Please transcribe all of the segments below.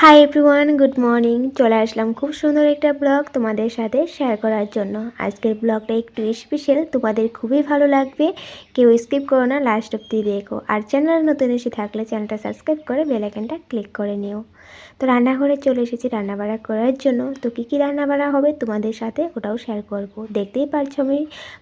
Hi everyone, good morning. চলে আসলাম খুব সুন্দর একটা ব্লগ তোমাদের সাথে শেয়ার করার জন্য। আজকের ব্লগটা একটু স্পেশাল, তোমাদের খুবই ভালো লাগবে। কেউ স্কিপ করো না, লাস্ট অব্দি দেখো। আর চ্যানেল নতুন এসে থাকলে চ্যানেলটা সাবস্ক্রাইব করে বেল আইকনটা ক্লিক করে নিও। তো রান্নাঘরে চলে এসেছি রান্নাবাড়া করার জন্য। তো কী কী রান্নাবাড়া হবে তোমাদের সাথে ওটাও শেয়ার করব। দেখতেই পারছো আমি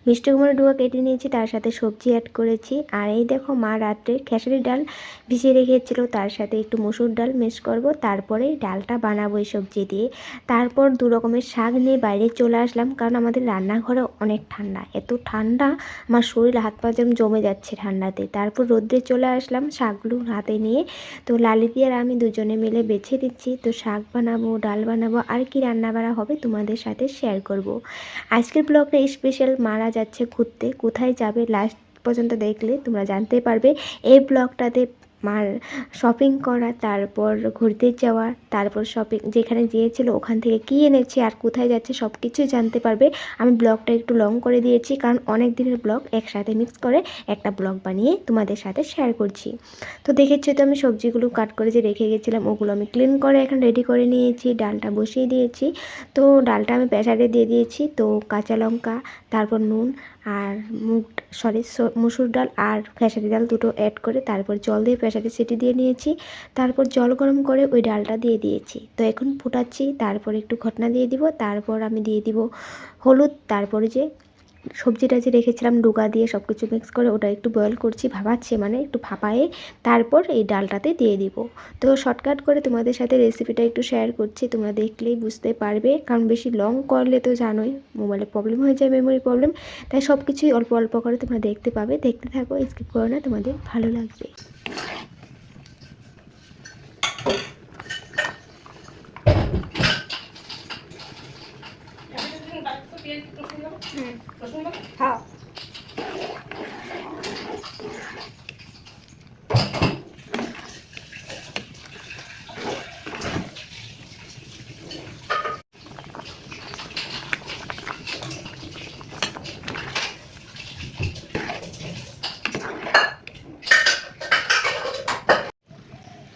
মিষ্টি কুমড়ো ডুয়া কেটে নিয়েছি, তার সাথে সবজি অ্যাড করেছি। আর এই দেখো মা রাত্রে খেসারির ডাল ভিজিয়ে রেখেছিল, তার সাথে একটু মসুর ডাল মিক্স করব, তারপরে ডালটা বানাবো এই সবজি দিয়ে। তারপর দু রকমের শাক নিয়ে বাইরে চলে আসলাম, কারণ আমাদের রান্নাঘরে অনেক ঠান্ডা, এত ঠান্ডা আমার শরীর হাত পা যেন জমে যাচ্ছে ঠান্ডাতে। তারপর রোদ্রে চলে আসলাম শাকগুলো হাতে নিয়ে। তো লালিদি আর আমি দুজনে মিলে বেছে দিচ্ছি। তো শাক বানাবো, ডাল বানাবো, আর কি রান্না বাড়া হবে তোমাদের সাথে শেয়ার করব। আজকের ব্লগটা স্পেশাল। মারা যাচ্ছে ঘুরতে, কোথায় যাবে লাস্ট পর্যন্ত দেখলে তোমরা জানতে পারবে। এই ব্লগটাতে মার শপিং করা, তারপর ঘুরতে যাওয়া, তারপর শপিং যেখানে গিয়েছিল ওখান থেকে কী এনেছে আর কোথায় যাচ্ছে সব কিছুই জানতে পারবে। আমি ব্লগটা একটু লং করে দিয়েছি, কারণ অনেক দিনের ব্লগ একসাথে মিক্স করে একটা ব্লগ বানিয়ে তোমাদের সাথে শেয়ার করছি। তো দেখেছি তো আমি সবজিগুলো কাট করে যে রেখে গেছিলাম ওগুলো আমি ক্লিন করে এখন রেডি করে নিয়েছি। ডালটা বসিয়ে দিয়েছি। তো ডালটা আমি প্রেসারে দিয়ে দিয়েছি। তো কাঁচা লঙ্কা, তারপর নুন আর মুসুর ডাল আর খেসারি ডাল দুটো অ্যাড করে তারপর জল দিয়ে প্রেসারে সিটি দিয়ে নিয়েছি। তারপর জল গরম করে ওই ডালটা দিয়ে দিয়েছি। তো এখন ফুটাচ্ছি, তারপর একটু ঘটনা দিয়ে দিব, তারপর আমি দিয়ে দিব হলুদ। তারপরে যে সবজিটা যে রেখেছিলাম ডুগা দিয়ে সব কিছু মিক্স করে ওটা একটু বয়েল করছি, ভাপাচ্ছি, মানে একটু ভাপায়ে তারপর এই ডালটাতে দিয়ে দিব। তো শর্টকাট করে তোমাদের সাথে রেসিপিটা একটু শেয়ার করছি, তোমরা দেখলেই বুঝতে পারবে, কারণ বেশি লং করলে তো জানোই মোবাইলে প্রবলেম হয়ে যায়, মেমোরি প্রবলেম। তাই সব কিছুই অল্প অল্প করে তোমরা দেখতে পাবে। দেখতে থাকো, স্কিপ করো না, তোমাদের ভালো লাগবে। হ্যাঁ,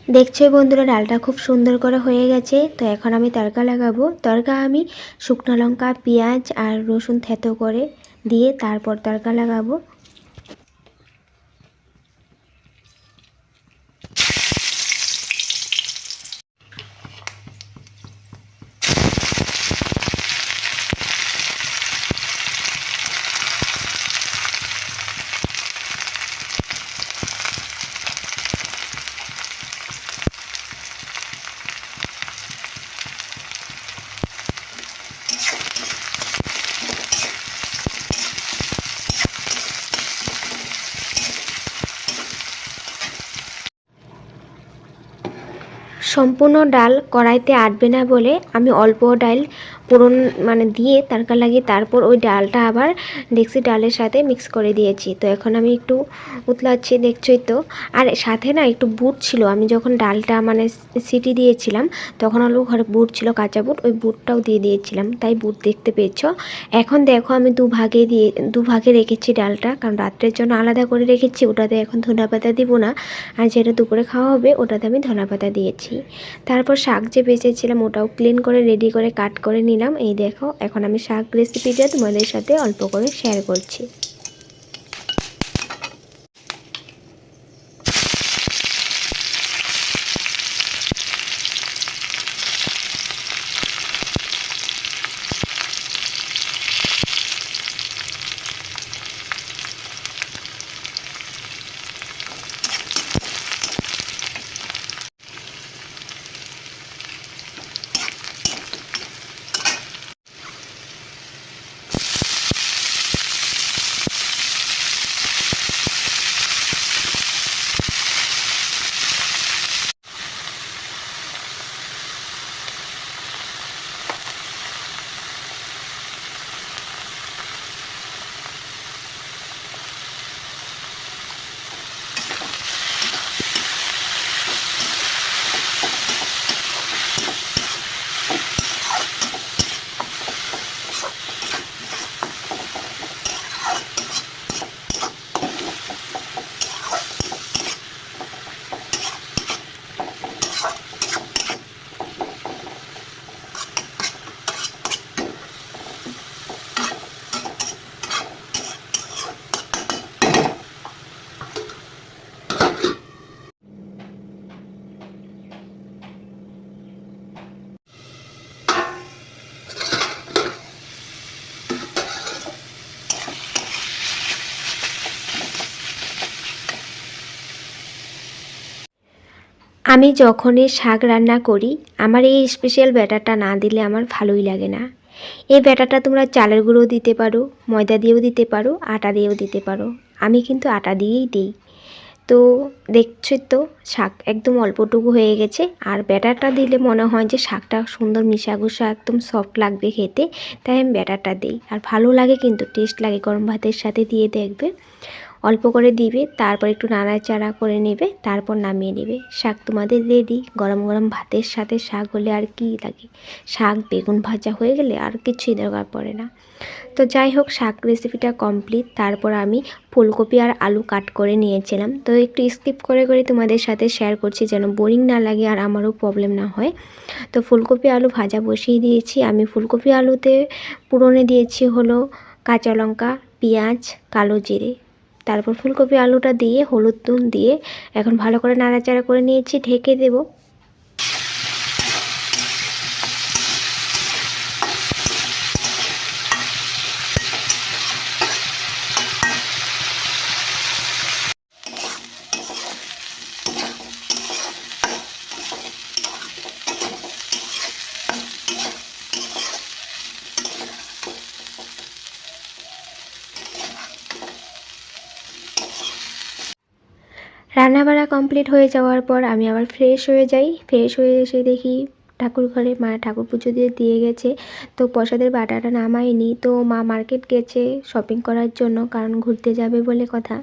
দেখছো বন্ধুরা ডালটা খুব সুন্দর করে হয়ে গেছে। তো এখন আমি তড়কা লাগাবো। তড়কা আমি শুকনো লঙ্কা, পেঁয়াজ আর রসুন থেতো করে দিয়ে তারপর তড়কা লাগাবো। সম্পূর্ণ ডাল কড়াইতে আটবে না বলে আমি অল্প ডাল পুরন মানে দিয়ে তড়কা লাগিয়ে তারপর ওই ডালটা আবার দেখছি ডালের সাথে মিক্স করে দিয়েছি। তো এখন আমি একটু উতলাচ্ছি, দেখছোই তো। আর সাথে না একটু বুট ছিল, আমি যখন ডালটা মানে সিটি দিয়েছিলাম তখন অল্প ঘরে বুট ছিল, কাঁচা বুট, ওই বুটটাও দিয়ে দিয়েছিলাম, তাই বুট দেখতে পেয়েছো। এখন দেখো আমি দুভাগে রেখেছি ডালটা, কারণ রাত্রের জন্য আলাদা করে রেখেছি, ওটাতে এখন ধনেপাতা দিব না। আর যেটা দুপুরে খাওয়া হবে ওটাতে আমি ধনেপাতা দিয়েছি। তারপর শাক যে বেঁচেছিলাম ওটাও ক্লিন করে রেডি করে কাট করে নিলাম। এই দেখো এখন আমি শাক রেসিপিটা তোমাদের সাথে অল্প করে শেয়ার করছি। আমি যখনই শাক রান্না করি আমার এই স্পেশাল ব্যাটারটা না দিলে আমার ভালোই লাগে না। এই ব্যাটারটা তোমরা চালের গুঁড়ো দিতে পারো, ময়দা দিয়েও দিতে পারো, আটা দিয়েও দিতে পারো। আমি কিন্তু আটা দিয়েই দিই। তো দেখছি তো শাক একদম অল্পটুকু হয়ে গেছে, আর ব্যাটারটা দিলে মনে হয় যে শাকটা সুন্দর মিশাগুসা একদম সফট লাগবে খেতে, তাই আমি ব্যাটারটা দিই। আর ভালো লাগে, কিন্তু টেস্ট লাগে। গরম ভাতের সাথে দিয়ে দেখবে, অল্প করে দিবে, তারপর একটু নাড়াচাড়া করে নেবে, তারপর নামিয়ে নেবে। শাক তোমাদের রেডি। গরম গরম ভাতের সাথে শাক হলে আর কি লাগে, শাক বেগুন ভাজা হয়ে গেলে আর কিছুই দরকার পড়ে না। তো যাই হোক, শাক রেসিপিটা কমপ্লিট। তারপর আমি ফুলকপি আর আলু কাট করে নিয়েছিলাম। তো একটু স্কিপ করে করে তোমাদের সাথে শেয়ার করছি, যেন বোরিং না লাগে আর আমারও প্রবলেম না হয়। তো ফুলকপি আলু ভাজা বসিয়ে দিয়েছি। আমি ফুলকপি আলুতে পুরনে দিয়েছি হলো কাঁচা লঙ্কা, পেঁয়াজ, কালো জিরে। তারপর ফুলকপি আলুটা দিয়ে হলুদ নুন দিয়ে এখন ভালো করে নাড়াচাড়া করে নিয়েছি, ঢেকে দেব। রান্নাবাড়া কমপ্লিট হয়ে যাওয়ার পর আমি আবার ফ্রেশ হয়ে যাই। ফ্রেশ হয়ে এসে দেখি ঠাকুর ঘরে মা ঠাকুর পুজো দিয়ে গেছে। তো প্রসাদের বাটাটা নামায়নি, তো মা মার্কেট গেছে শপিং করার জন্য, কারণ ঘুরতে যাবে বলে কথা।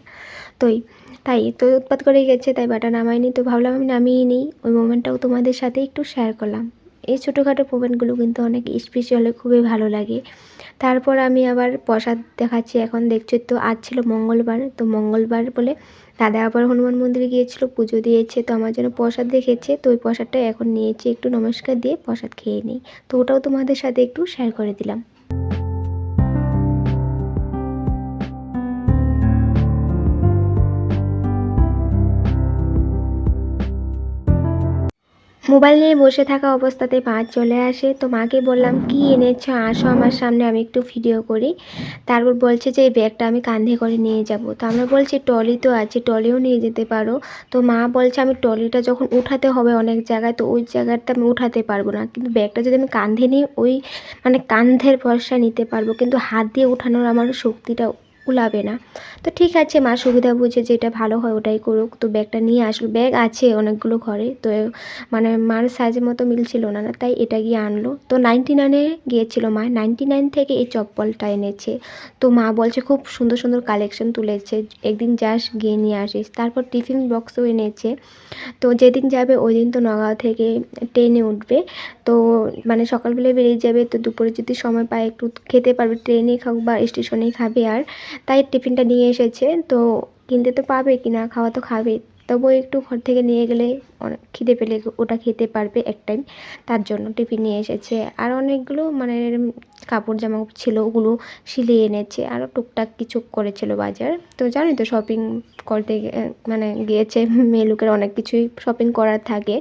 তাই তো উৎপাত করে গেছে, তাই বাটা নামায়নি। তো ভাবলাম আমি নামিয়ে নিই, ওই মোমেন্টটাও তোমাদের সাথে একটু শেয়ার করলাম। এই ছোটোখাটো মোমেন্টগুলো কিন্তু অনেক স্পেশাল, খুবই ভালো লাগে। তারপর আমি আবার প্রসাদ দেখাচ্ছি। এখন দেখছো তো আজ ছিল মঙ্গলবার, তো মঙ্গলবার বলে দাদা আবার হনুমান মন্দিরে গিয়েছিল, পুজো দিয়েছে, তো আমার জন্য প্রসাদ রেখেছে। তো ওই প্রসাদটা এখন নিয়েছি, একটু নমস্কার দিয়ে প্রসাদ খেয়ে নিই। তো ওটাও তোমাদের সাথে একটু শেয়ার করে দিলাম। মোবাইল নিয়ে বসে থাকা অবস্থাতে মা চলে আসে। তো মাকে বললাম, কি এনেছো, আসো আমার সামনে, আমি একটু ভিডিও করি। তারপর বলছে যে এই ব্যাগটা আমি কাঁধে করে নিয়ে যাব। তো আমরা বলছি ট্রলি তো আছে, ট্রলিও নিয়ে যেতে পারো। তো মা বলছে আমি ট্রলিটা যখন উঠাতে হবে অনেক জায়গায়, তো ওই জায়গাটা আমি উঠাতে পারবো না, কিন্তু ব্যাগটা যদি আমি কাঁধে নিই ওই মানে কাঁধের ভরসা নিতে পারবো, কিন্তু হাত দিয়ে উঠানোর আমার শক্তিটা কুলাবে না। তো ঠিক আছে, মা সুবিধা বুঝে যেটা ভালো হয় ওটাই করুক। তো ব্যাগটা নিয়ে আসলো, ব্যাগ আছে অনেকগুলো ঘরে, তো মানে মার সাইজের মতো মিলছিল না, তাই এটা গিয়ে আনলো। তো 99-এ গিয়েছিল মা, 99 থেকে এই চপ্পলটা এনেছে। তো মা বলছে খুব সুন্দর সুন্দর কালেকশন তুলেছে, একদিন যাস গিয়ে নিয়ে আসিস। তারপর টিফিন বক্সও এনেছে। তো যেদিন যাবে ওই দিন তো নগাঁও থেকে ট্রেনে উঠবে। তো মানে সকালবেলায় বেরিয়ে যাবে, তো দুপুরে যদি সময় পায় একটু খেতে পারবে, ট্রেনে খাক বা স্টেশনেই খাবে। আর তাই টিফিনটা নিয়ে এসেছে। তো কিনতে তো পাবে, কিনা খাওয়া তো খাবে, তবুও একটু ঘর থেকে নিয়ে গেলে অনেক খিদে পেলে ওটা খেতে পারবে এক টাইম, তার জন্য টিফিন নিয়ে এসেছে। আর অনেকগুলো মানে কাপড় জামা ছিল, ওগুলো সিলিয়ে এনেছে। আরও টুকটাক কিছু করেছিল বাজার। তো জানি তো শপিং করতে মানে গিয়েছে, মেয়ে লোকের অনেক কিছুই শপিং করার থাকে,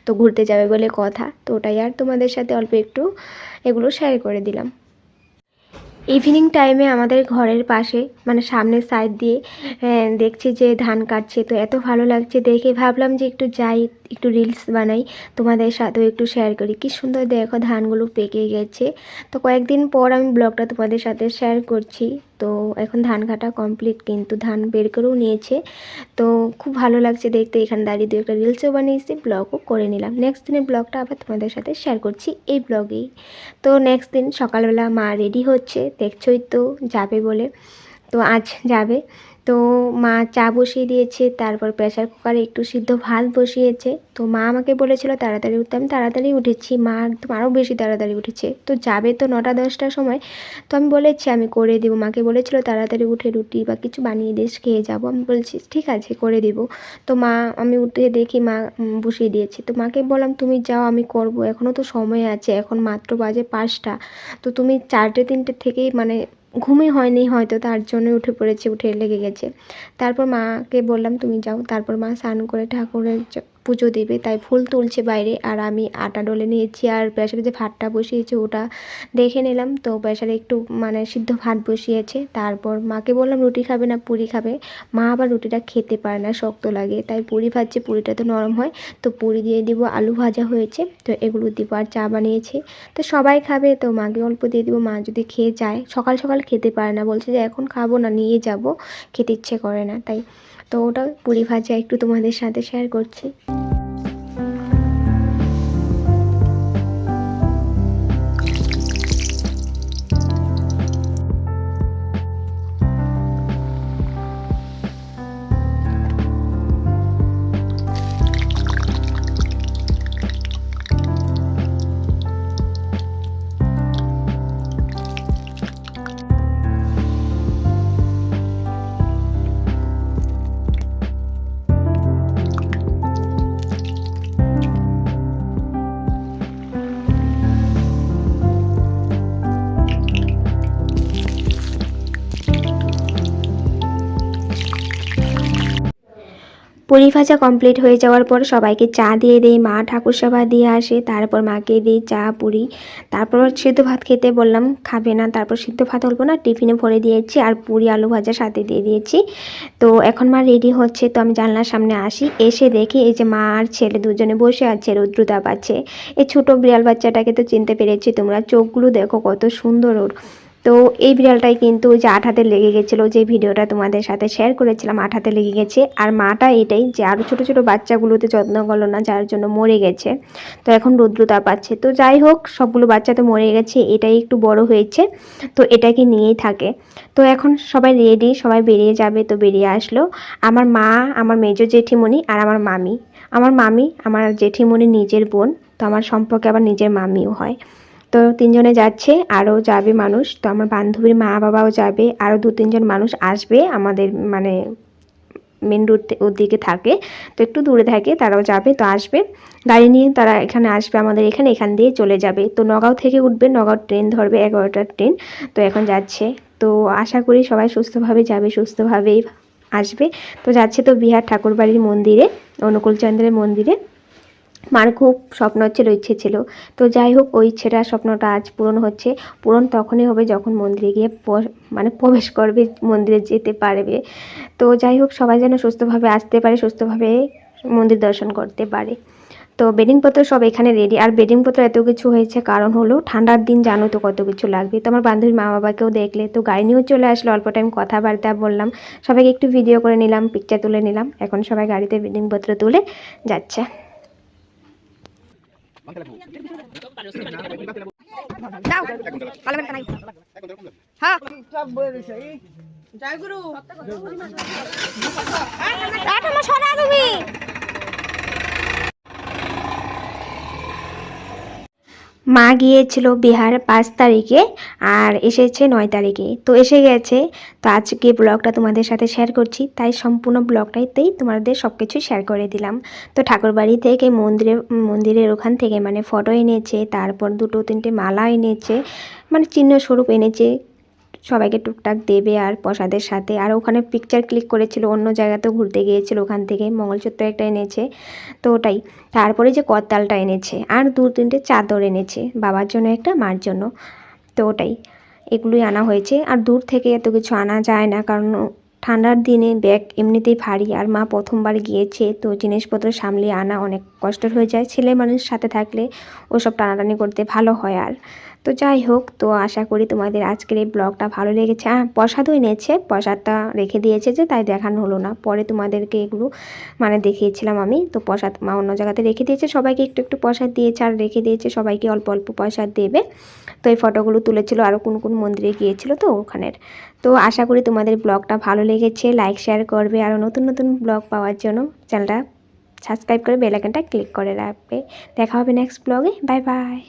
তো ঘুরতে যাবে বলে কথা। তো ওটাই আর তোমাদের সাথে অল্প একটু এগুলো শেয়ার করে দিলাম। ইভিনিং টাইমে আমাদের ঘরের পাশে মানে সামনের সাইড দিয়ে দেখছি যে ধান কাটছে। তো এত ভালো লাগছে দেখে, ভাবলাম যে একটু যাই, একটু রিলস বানাই, তোমাদের সাথেও একটু শেয়ার করি। কি সুন্দর দেখো ধানগুলো পেকে গেছে। তো কয়েকদিন পর আমি ব্লগটা তোমাদের সাথে শেয়ার করছি। তো এখন ধান কাটা কমপ্লিট, কিন্তু ধান বের করেও নিয়েছে। তো খুব ভালো লাগছে দেখতে। এখানে দাঁড়িয়ে দু একটা রিলসও বানিয়েছি, ব্লগও করে নিলাম। নেক্সট দিনের ব্লগটা আবার তোমাদের সাথে শেয়ার করছি এই ব্লগেই। তো নেক্সট দিন সকালবেলা মা রেডি হচ্ছে, দেখছই তো যাবে বলে। তো আজ যাবে। তো মা চা বসিয়ে দিয়েছে, তারপর প্রেসার কুকারে একটু সিদ্ধ ভাত বসিয়েছে। তো মা আমাকে বলেছিল তাড়াতাড়ি উঠতে, আমি তাড়াতাড়ি উঠেছি, মা একদম আরও বেশি তাড়াতাড়ি উঠেছে। তো যাবে তো 9টা-10টার সময়। তো আমি বলেছি আমি করে দেবো, মাকে বলেছিল তাড়াতাড়ি উঠে রুটি বা কিছু বানিয়ে দিস, খেয়ে যাবো। আমি বলছি ঠিক আছে করে দেবো। তো মা, আমি উঠে দেখি মা বসিয়ে দিয়েছে। তো মাকে বললাম তুমি যাও, আমি করব, এখনও তো সময় আছে, এখন মাত্র বাজে 5টা। তো তুমি 4টে-3টে থেকেই মানে ঘুমই হয়নি হয়তো, তার জন্য উঠে পড়েছে, উঠে লেগে গেছে। তারপর মাকে বললাম তুমি যাও। তারপর মা স্নান করে ঠাকুরের পুজো দেবে, তাই ফুল তুলছে বাইরে। আর আমি আটা ডলে নিয়েছি আর প্রেসারে যে ভাতটা বসিয়েছে ওটা দেখে নিলাম। তো প্রেসারে একটু মানে সিদ্ধ ভাত বসিয়েছে। তারপর মাকে বললাম রুটি খাবে না পুরি খাবে, মা আবার রুটিটা খেতে পারে না, শক্ত লাগে, তাই পুরি ভাজছে, পুরিটা তো নরম হয়। তো পুরি দিয়ে দিব, আলু ভাজা হয়েছে তো এগুলো দিব, আর চা বানিয়েছি। তো সবাই খাবে তো মাকে অল্প দিয়ে দিব, মা যদি খেয়ে যায়। সকাল সকাল খেতে পারে না, বলছে যে এখন খাবো না, নিয়ে যাব, খেতে ইচ্ছে করে না তাই। তো ওটা পুরি ভাজা একটু তোমাদের সাথে শেয়ার করছি। পুরি ভাজা কমপ্লিট হয়ে যাওয়ার পর সবাইকে চা দিয়ে দেই, মা ঠাকুর সভা দিয়ে আসে, তারপর মাকে দিই চা পুরি। তারপর সিদ্ধ ভাত খেতে বললাম, খাবে না, তারপর সিদ্ধ ভাত অল্প না টিফিনে ভরে দিয়েছি আর পুরি আলু ভাজা সাথে দিয়ে দিয়েছি। তো এখন মা রেডি হচ্ছে, তো আমি জানলার সামনে আসি, এসে দেখি এই যে মা আর ছেলে দুজনে বসে আছে, রুদ্রতা পাচ্ছে। এই ছোটো বিড়াল বাচ্চাটাকে তো চিনতে পেরেছি তোমরা, চোখগুলো দেখো কত সুন্দর ওর। তো এই বিড়ালটাই কিন্তু ওই যে আঠাতে লেগে গেছিলো, যে ভিডিওটা তোমাদের সাথে শেয়ার করেছিলাম, আঠাতে লেগে গেছে। আর মাটা এটাই যে আরও ছোটো ছোটো বাচ্চাগুলোতে যত্ন করলো না, যার জন্য মরে গেছে। তো এখন রুদ্রতা পাচ্ছে। তো যাই হোক, সবগুলো বাচ্চা তো মরে গেছে, এটাই একটু বড় হয়েছে, তো এটাকে নিয়েই থাকে। তো এখন সবাই রেডি, সবাই বেরিয়ে যাবে, তো বেরিয়ে আসলো আমার মা, আমার মেজো জেঠিমণি আর আমার মামি। আমার মামি আমার জেঠিমণির নিজের বোন, তো আমার সম্পর্কে আবার নিজের মামিও হয়। তো তিনজনে যাচ্ছে, আরও যাবে মানুষ। তো আমার বান্ধবীর মা বাবাও যাবে, আরও 2-3 জন মানুষ আসবে আমাদের মানে মেন রোড ওদিকে থাকে, তো একটু দূরে থাকে, তারাও যাবে। তো আসবে গাড়ি নিয়ে, তারা এখানে আসবে আমাদের এখানে, এখান দিয়ে চলে যাবে। তো নগাঁও থেকে উঠবে, নগাঁও ট্রেন ধরবে, 11টার ট্রেন। তো এখন যাচ্ছে। তো আশা করি সবাই সুস্থভাবে যাবে, সুস্থভাবেই আসবে। তো যাচ্ছে তো বিহার ঠাকুরবাড়ির মন্দিরে, অনুকূলচন্দ্রের মন্দিরে। মার খুব স্বপ্ন ছিল, ইচ্ছে ছিল। তো যাই হোক, ওই ইচ্ছেটা, স্বপ্নটা আজ পূরণ হচ্ছে। পূরণ তখনই হবে যখন মন্দিরে গিয়ে মানে প্রবেশ করবে, মন্দিরে যেতে পারবে। তো যাই হোক, সবাই যেন সুস্থভাবে আসতে পারে, সুস্থভাবে মন্দির দর্শন করতে পারে। তো বেডিংপত্র সব এখানে রেডি। আর বেডিংপত্র এত কিছু হয়েছে কারণ হলো ঠান্ডার দিন, জানো তো কত কিছু লাগবে। তো আমার বান্ধবীর মা বাবাকেও দেখলে, তো গাড়ি নিয়েও চলে আসলো, অল্প টাইম কথাবার্তা বললাম, সবাইকে একটু ভিডিও করে নিলাম, পিকচার তুলে নিলাম। এখন সবাই গাড়িতে বেডিংপত্র তুলে যাচ্ছে। মা গিয়েছিল বিহার 5 তারিখে আর এসেছে 9 তারিখে, তো এসে গেছে। তো আজকে ব্লগটা তোমাদের সাথে শেয়ার করছি, তাই সম্পূর্ণ ব্লগটাইতেই তোমাদের সব কিছু শেয়ার করে দিলাম। তো ঠাকুরবাড়ি থেকে মন্দিরের ওখান থেকে মানে ফটো এনেছে, তারপর 2-3টে মালা এনেছে, মানে চিহ্ন স্বরূপ এনেছে, সবাইকে টুকটাক দেবে আর প্রসাদের সাথে। আর ওখানে পিকচার ক্লিক করেছিল, অন্য জায়গাতেও ঘুরতে গিয়েছিল, ওখান থেকে মঙ্গলসূত্র একটা এনেছে। তো ওটাই। তারপরে যে করতালটা এনেছে আর 2-3টে চাদর এনেছে, বাবার জন্য একটা, মার জন্য। তো ওটাই, এগুলোই আনা হয়েছে। আর দূর থেকে এত কিছু আনা যায় না, কারণ ঠান্ডার দিনে ব্যাগ এমনিতেই ভারী, আর মা প্রথমবার গিয়েছে, তো জিনিসপত্র সামলিয়ে আনা অনেক কষ্টের হয়ে যায়। ছেলে মানুষ সাথে থাকলে ওসব টানাটানি করতে ভালো হয়। আর তো যাই হোক, তো আশা করি তোমাদের আজকের এই ব্লগটা ভালো লেগেছে। প্রসাদও এনেছে, প্রসাদটা রেখে দিয়েছে যে, তাই দেখানো হলো না, পরে তোমাদেরকে এগুলো মানে দেখিয়েছিলাম আমি। তো প্রসাদ মা অন্য জায়গাতে রেখে দিয়েছে, সবাইকে একটু একটু প্রসাদ দিয়েছে আর রেখে দিয়েছে, সবাইকে অল্প অল্প প্রসাদ দেবে। তো এই ফটোগুলো তুলেছিল, আরও কোন কোন মন্দিরে গিয়েছিল তো ওখানের। তো আশা করি তোমাদের ব্লগটা ভালো লেগেছে, লাইক শেয়ার করবে, আরও নতুন নতুন ব্লগ পাওয়ার জন্য চ্যানেলটা সাবস্ক্রাইব করে বেল আইকনটা ক্লিক করে রাখবে। দেখা হবে নেক্সট ব্লগে, বাই বাই।